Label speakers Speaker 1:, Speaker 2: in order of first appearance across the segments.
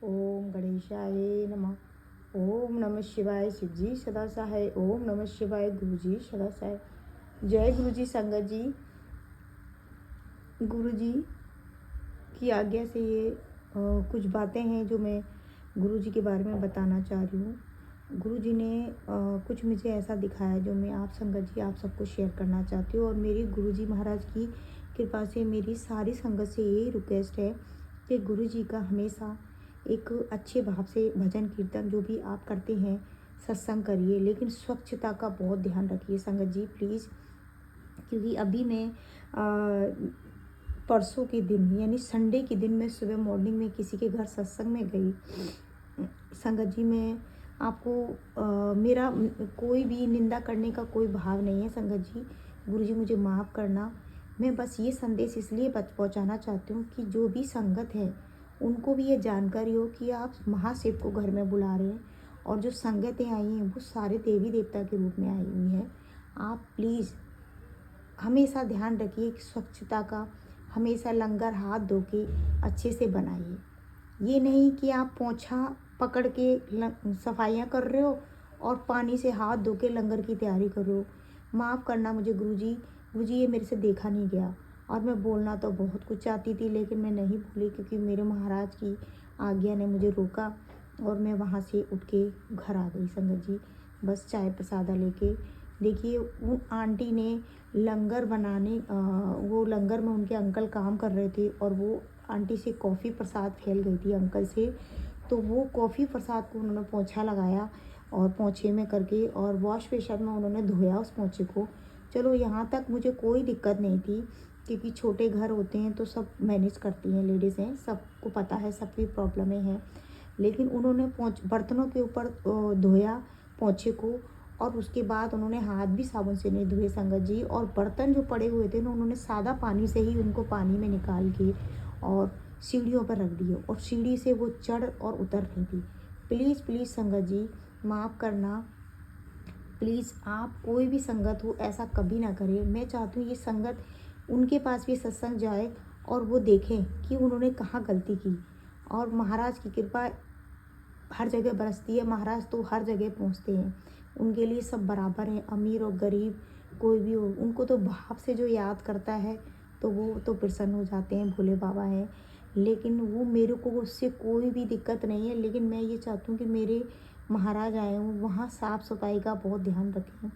Speaker 1: ओम गणेशाय नमः। ओम नमः शिवाय। शिवजी सदा सहाय। ओम नमः शिवाय। गुरुजी सदा सहाय। जय गुरुजी। संगत जी, गुरुजी की आज्ञा से ये कुछ बातें हैं जो मैं गुरुजी के बारे में बताना चाह रही हूँ। गुरुजी ने कुछ मुझे ऐसा दिखाया जो मैं आप संगत जी आप सबको शेयर करना चाहती हूँ। और मेरी गुरुजी महाराज की कृपा से मेरी सारी संगत से यही रिक्वेस्ट है कि गुरुजी का हमेशा एक अच्छे भाव से भजन कीर्तन जो भी आप करते हैं सत्संग करिए, लेकिन स्वच्छता का बहुत ध्यान रखिए संगत जी प्लीज़। क्योंकि अभी मैं परसों के दिन यानी संडे के दिन मैं सुबह मॉर्निंग में किसी के घर सत्संग में गई। संगत जी मैं आपको मेरा कोई भी निंदा करने का कोई भाव नहीं है संगत जी। गुरुजी मुझे माफ़ करना। मैं बस ये संदेश इसलिए पहुंचाना चाहती हूँ कि जो भी संगत है उनको भी ये जानकारी हो कि आप महाशिव को घर में बुला रहे हैं, और जो संगतें आई हैं वो सारे देवी देवता के रूप में आई हुई हैं। आप प्लीज़ हमेशा ध्यान रखिए कि स्वच्छता का, हमेशा लंगर हाथ धो के अच्छे से बनाइए। ये नहीं कि आप पोंछा पकड़ के सफाइयाँ कर रहे हो और पानी से हाथ धो के लंगर की तैयारी कर रहे हो। माफ़ करना मुझे गुरुजी। गुरुजी ये मेरे से देखा नहीं गया, और मैं बोलना तो बहुत कुछ चाहती थी लेकिन मैं नहीं बोली क्योंकि मेरे महाराज की आज्ञा ने मुझे रोका, और मैं वहाँ से उठ के घर आ गई संगत जी बस चाय प्रसादा लेके। देखिए वो आंटी ने लंगर बनाने वो लंगर में उनके अंकल काम कर रहे थे, और वो आंटी से कॉफ़ी प्रसाद फैल गई थी अंकल से, तो वो कॉफ़ी प्रसाद को उन्होंने पोंछा लगाया और पोंछे में करके और वॉश बेसिन में उन्होंने धोया उस पोंछे को। चलो यहाँ तक मुझे कोई दिक्कत नहीं थी क्योंकि छोटे घर होते हैं तो सब मैनेज करती हैं, लेडीज़ हैं, सबको पता है सबकी प्रॉब्लमें हैं। लेकिन उन्होंने बर्तनों के ऊपर धोया पोंछे को, और उसके बाद उन्होंने हाथ भी साबुन से नहीं धोए संगत जी। और बर्तन जो पड़े हुए थे ना उन्होंने सादा पानी से ही उनको पानी में निकाल के और सीढ़ियों पर रख दिए, और सीढ़ी से वो चढ़ और उतर रही थी। प्लीज़ प्लीज़ संगत जी माफ़ करना। प्लीज़ आप कोई भी संगत हो ऐसा कभी ना करें। मैं चाहती हूँ ये संगत उनके पास भी सत्संग जाए और वो देखें कि उन्होंने कहाँ गलती की। और महाराज की कृपा हर जगह बरसती है, महाराज तो हर जगह पहुँचते हैं, उनके लिए सब बराबर हैं, अमीर और गरीब कोई भी हो, उनको तो भाव से जो याद करता है तो वो तो प्रसन्न हो जाते हैं, भोले बाबा हैं। लेकिन वो मेरे को उससे कोई भी दिक्कत नहीं है, लेकिन मैं ये चाहती हूँ कि मेरे महाराज आए हों वहाँ साफ़ सफाई का बहुत ध्यान रखें।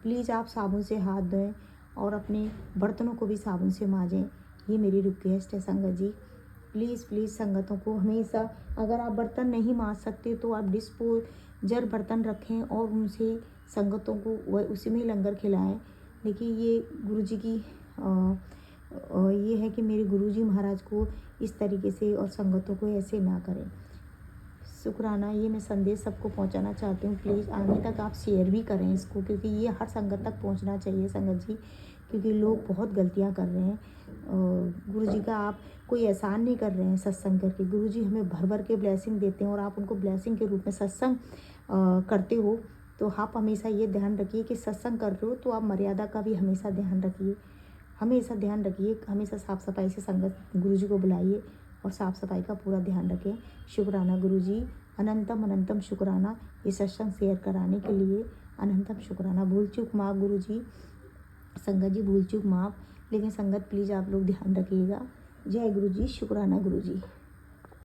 Speaker 1: प्लीज़ आप साबुन से हाथ धोएं और अपने बर्तनों को भी साबुन से मांजें, ये मेरी रिक्वेस्ट है संगत जी। प्लीज़ प्लीज़ संगतों को हमेशा, अगर आप बर्तन नहीं मांज सकते तो आप डिस्पोजर बर्तन रखें और उनसे संगतों को वह उसी में लंगर खिलाएं। देखिए ये गुरुजी की ये है कि मेरे गुरुजी महाराज को इस तरीके से और संगतों को ऐसे ना करें। शुक्राना, ये मैं संदेश सबको पहुंचाना चाहती हूँ। प्लीज़ आगे तक आप शेयर भी करें इसको, क्योंकि ये हर संगत तक पहुंचना चाहिए संगत जी, क्योंकि लोग बहुत गलतियाँ कर रहे हैं। गुरुजी का आप कोई एहसान नहीं कर रहे हैं सत्संग करके। गुरुजी हमें भर भर के ब्लेसिंग देते हैं और आप उनको ब्लेसिंग के रूप में सत्संग करते हो। तो आप हमेशा ये ध्यान रखिए कि सत्संग कर रहे हो तो आप मर्यादा का भी हमेशा ध्यान रखिए। हमेशा ध्यान रखिए, हमेशा साफ़ सफाई से संगत गुरुजी को बुलाइए और साफ़ सफाई का पूरा ध्यान रखें। शुक्राना गुरुजी, अनंतम अनंतम शुक्राना ये सत्संग शेयर कराने के लिए, अनंतम शुक्राना। भूल चूक माफ़ गुरुजी, संगत जी भूल चूक माफ़, लेकिन संगत प्लीज़ आप लोग ध्यान रखिएगा। जय गुरुजी, शुक्राना गुरुजी।